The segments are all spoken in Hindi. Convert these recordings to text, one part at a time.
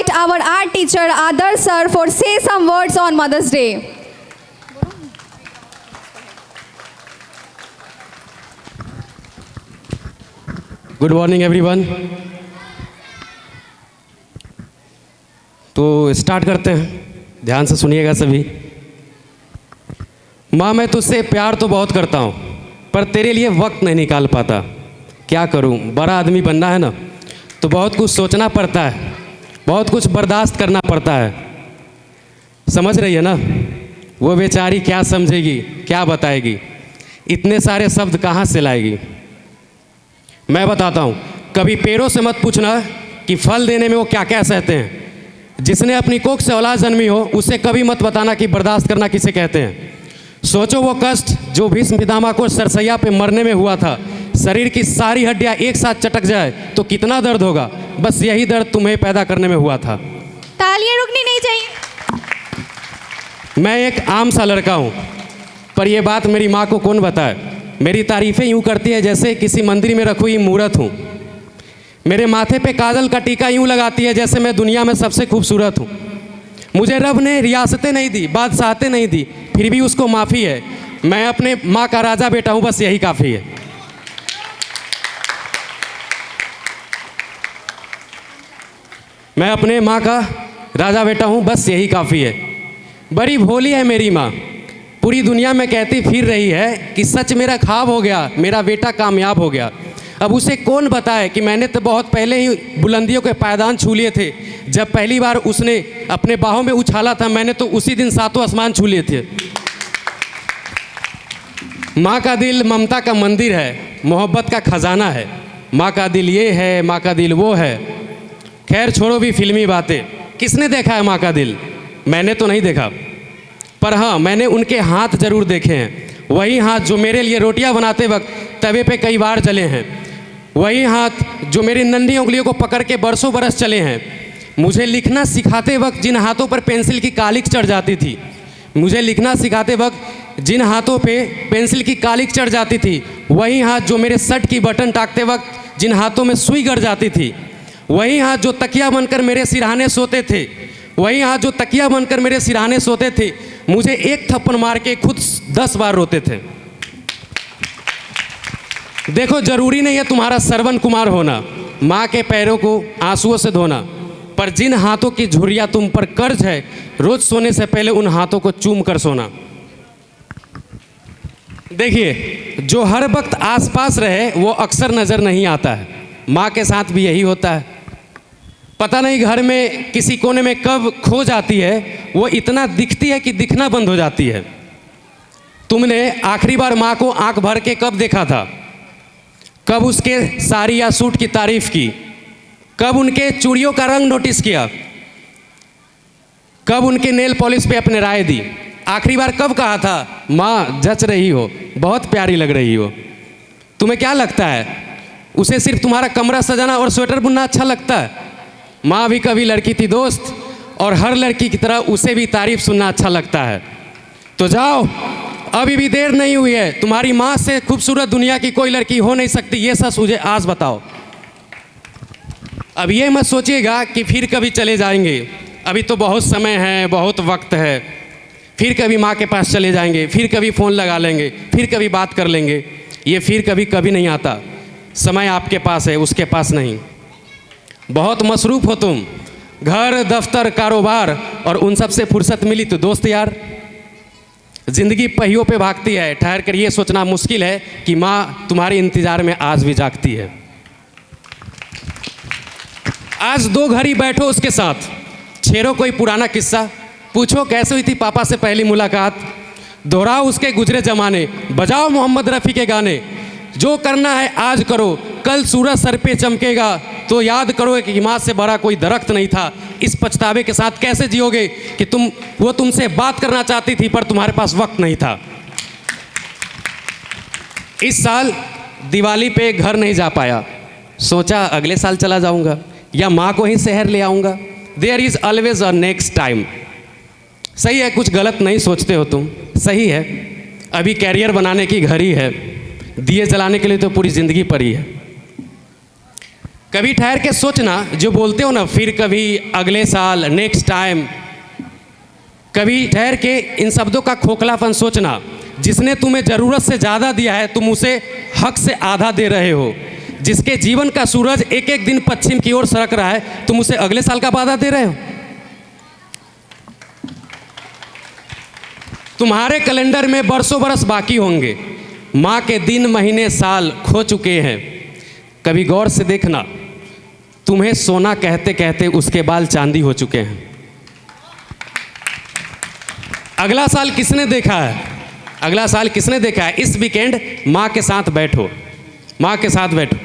invite our art teacher Adarsh sir for say some words on Mother's Day. Good morning everyone. तो स्टार्ट करते हैं, ध्यान से सुनिएगा सभी। माँ, मैं तुझसे प्यार तो बहुत करता हूँ, पर तेरे लिए वक्त नहीं निकाल पाता। क्या करूँ, बड़ा आदमी बनना है ना, तो बहुत कुछ सोचना पड़ता है, बहुत कुछ बर्दाश्त करना पड़ता है। समझ रही है ना? वो बेचारी क्या समझेगी, क्या बताएगी, इतने सारे शब्द कहाँ से लाएगी। मैं बताता हूँ, कभी पेड़ों से मत पूछना कि फल देने में वो क्या क्या सहते हैं। जिसने अपनी कोख से औलाद जन्मी हो, उसे कभी मत बताना कि बर्दाश्त करना किसे कहते हैं। सोचो वो कष्ट जो भीष्म पितामह को सरसैया पे मरने में हुआ था। शरीर की सारी हड्डियाँ एक साथ चटक जाए तो कितना दर्द होगा। बस यही दर्द तुम्हें पैदा करने में हुआ था। तालियां रुकनी नहीं चाहिए। मैं एक आम सा लड़का हूँ, पर यह बात मेरी माँ को कौन बताए। मेरी तारीफ़ें यूँ करती है जैसे किसी मंदिर में रखी हुई मूर्त हूँ। मेरे माथे पे काजल का टीका यूँ लगाती है जैसे मैं दुनिया में सबसे खूबसूरत हूँ। मुझे रब ने रियासतें नहीं दी, बादशाहतें नहीं दी, फिर भी उसको माफ़ी है। मैं अपने माँ का राजा बेटा हूँ, बस यही काफ़ी है। मैं अपने माँ का राजा बेटा हूँ, बस यही काफ़ी है। बड़ी भोली है मेरी माँ, पूरी दुनिया में कहती फिर रही है कि सच मेरा ख्वाब हो गया, मेरा बेटा कामयाब हो गया। अब उसे कौन बताए कि मैंने तो बहुत पहले ही बुलंदियों के पायदान छू लिए थे। जब पहली बार उसने अपने बाहों में उछाला था, मैंने तो उसी दिन सातों आसमान छू लिए थे। माँ का दिल ममता का मंदिर है, मोहब्बत का खजाना है। माँ का दिल ये है, माँ का दिल वो है। खैर छोड़ो भी फिल्मी बातें, किसने देखा है माँ का दिल? मैंने तो नहीं देखा, पर हाँ, मैंने उनके हाथ जरूर देखे हैं। वही हाथ जो मेरे लिए रोटियां बनाते वक्त तवे पे कई बार जले हैं। वही हाथ जो मेरी नन्ही उंगलियों को पकड़ के बरसों बरस चले हैं। मुझे लिखना सिखाते वक्त जिन हाथों पर पेंसिल की कालिक चढ़ जाती थी, मुझे लिखना सिखाते वक्त जिन हाथों पे पेंसिल की कालिक चढ़ जाती थी, वही हाथ जो मेरे शर्ट की बटन टाँकते वक्त जिन हाथों में सुई गड़ जाती थी, वही हाथ जो तकिया बनकर मेरे सिरहाने सोते थे, वही हाथ जो तकिया बनकर मेरे सिरहाने सोते थे, मुझे एक थप्पड़ मार के खुद 10 बार रोते थे। देखो, जरूरी नहीं है तुम्हारा श्रवण कुमार होना, माँ के पैरों को आंसुओं से धोना, पर जिन हाथों की झुर्रियाँ तुम पर कर्ज है, रोज सोने से पहले उन हाथों को चूम कर सोना। देखिए, जो हर वक्त आसपास रहे वो अक्सर नज़र नहीं आता है। माँ के साथ भी यही होता है। पता नहीं घर में किसी कोने में कब खो जाती है, वो इतना दिखती है कि दिखना बंद हो जाती है। तुमने आखिरी बार माँ को आंख भर के कब देखा था? कब उसके साड़ी या सूट की तारीफ की? कब उनके चूड़ियों का रंग नोटिस किया? कब उनके नेल पॉलिश पे अपने राय दी? आखिरी बार कब कहा था, माँ जच रही हो, बहुत प्यारी लग रही हो? तुम्हें क्या लगता है, उसे सिर्फ तुम्हारा कमरा सजाना और स्वेटर बुनना अच्छा लगता है? माँ भी कभी लड़की थी दोस्त, और हर लड़की की तरह उसे भी तारीफ सुनना अच्छा लगता है। तो जाओ, अभी भी देर नहीं हुई है। तुम्हारी माँ से खूबसूरत दुनिया की कोई लड़की हो नहीं सकती, ये सच मुझे आज बताओ। अब ये मत सोचिएगा कि फिर कभी चले जाएंगे, अभी तो बहुत समय है, बहुत वक्त है। फिर कभी माँ के पास चले जाएंगे, फिर कभी फ़ोन लगा लेंगे, फिर कभी बात कर लेंगे। ये फिर कभी कभी नहीं आता। समय आपके पास है, उसके पास नहीं। बहुत मसरूफ़ हो तुम, घर, दफ्तर, कारोबार, और उन सब से फुर्सत मिली तो दोस्त यार। ज़िंदगी पहियों पे भागती है, ठहर कर ये सोचना मुश्किल है कि माँ तुम्हारे इंतज़ार में आज भी जागती है। आज 2 घड़ी बैठो उसके साथ, छेड़ो कोई पुराना किस्सा, पूछो कैसे हुई थी पापा से पहली मुलाकात, दोहराओ उसके गुजरे ज़माने, बजाओ मोहम्मद रफ़ी के गाने। जो करना है आज करो, कल सूरज सर पे चमकेगा तो याद करो कि माँ से बड़ा कोई दरख्त नहीं था। इस पछतावे के साथ कैसे जियोगे कि वो तुमसे बात करना चाहती थी पर तुम्हारे पास वक्त नहीं था। इस साल दिवाली पे घर नहीं जा पाया, सोचा अगले साल चला जाऊंगा या माँ को ही शहर ले आऊँगा। There is always a next time. सही है, कुछ गलत नहीं सोचते हो तुम, सही है। अभी कैरियर बनाने की घड़ी है, दिए जलाने के लिए तो पूरी ज़िंदगी पड़ी है। कभी ठहर के सोचना, जो बोलते हो ना फिर कभी, अगले साल, नेक्स्ट टाइम, कभी ठहर के इन शब्दों का खोखलापन सोचना। जिसने तुम्हें ज़रूरत से ज़्यादा दिया है तुम उसे हक से आधा दे रहे हो। जिसके जीवन का सूरज एक एक दिन पश्चिम की ओर सरक रहा है तुम उसे अगले साल का वादा दे रहे हो। तुम्हारे कैलेंडर में बरसों बरस बाकी होंगे, माँ के दिन महीने साल खो चुके हैं। कभी गौर से देखना, तुम्हें सोना कहते कहते उसके बाल चांदी हो चुके हैं। अगला साल किसने देखा है? अगला साल किसने देखा है? इस वीकेंड माँ के साथ बैठो, माँ के साथ बैठो।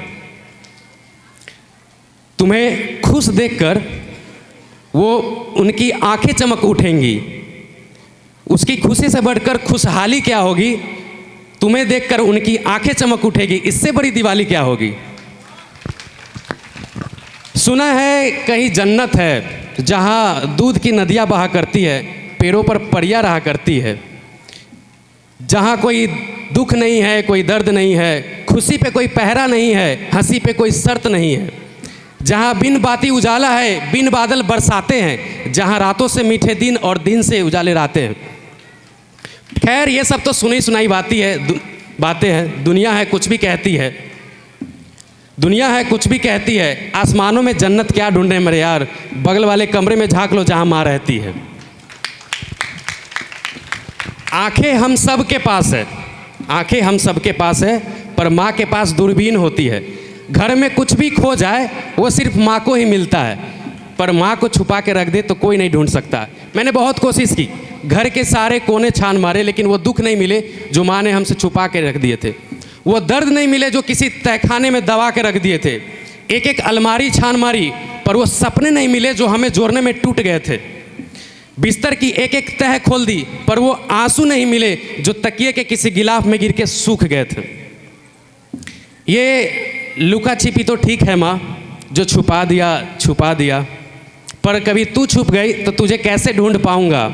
तुम्हें खुश देखकर वो उनकी आंखें चमक उठेंगी। उसकी खुशी से बढ़कर खुशहाली क्या होगी? तुम्हें देखकर उनकी आंखें चमक उठेगी। इससे बड़ी दिवाली क्या होगी? सुना है कहीं जन्नत है जहाँ दूध की नदियाँ बहा करती है, पेड़ों पर परियां रहा करती है, जहाँ कोई दुख नहीं है, कोई दर्द नहीं है, खुशी पे कोई पहरा नहीं है, हंसी पे कोई शर्त नहीं है, जहाँ बिन बाती उजाला है, बिन बादल बरसाते हैं, जहाँ रातों से मीठे दिन और दिन से उजाले रातें हैं। खैर ये सब तो सुनी सुनाई बातें हैं। दुनिया है कुछ भी कहती है, दुनिया है कुछ भी कहती है। आसमानों में जन्नत क्या ढूंढे मेरे यार, बगल वाले कमरे में झांक लो जहाँ माँ रहती है। आंखें हम सब के पास है, आंखें हम सब के पास है, पर माँ के पास दूरबीन होती है। घर में कुछ भी खो जाए वो सिर्फ माँ को ही मिलता है, पर माँ को छुपा के रख दे तो कोई नहीं ढूंढ सकता। मैंने बहुत कोशिश की, घर के सारे कोने छान मारे, लेकिन वो दुख नहीं मिले जो माँ ने हमसे छुपा के रख दिए थे। वो दर्द नहीं मिले जो किसी तहखाने में दबा के रख दिए थे। एक एक अलमारी छान मारी, पर वो सपने नहीं मिले जो हमें जोड़ने में टूट गए थे। बिस्तर की एक एक तह खोल दी, पर वो आंसू नहीं मिले जो तकिए के किसी गिलाफ में गिर के सूख गए थे। ये लुका छिपी तो ठीक है माँ, जो छुपा दिया, पर कभी तू छुप गई तो तुझे कैसे ढूंढ पाऊंगा।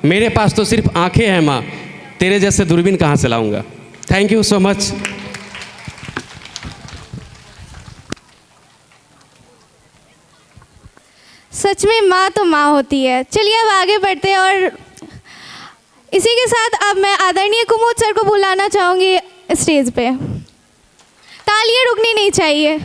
मेरे पास तो सिर्फ आंखें हैं माँ, तेरे जैसे दूरबीन कहाँ से लाऊंगा। Thank you so much. सच में माँ तो माँ होती है। चलिए अब आगे बढ़ते हैं और इसी के साथ अब मैं आदरणीय कुमुद सर को बुलाना चाहूँगी स्टेज पे। तालियां रुकनी नहीं चाहिए।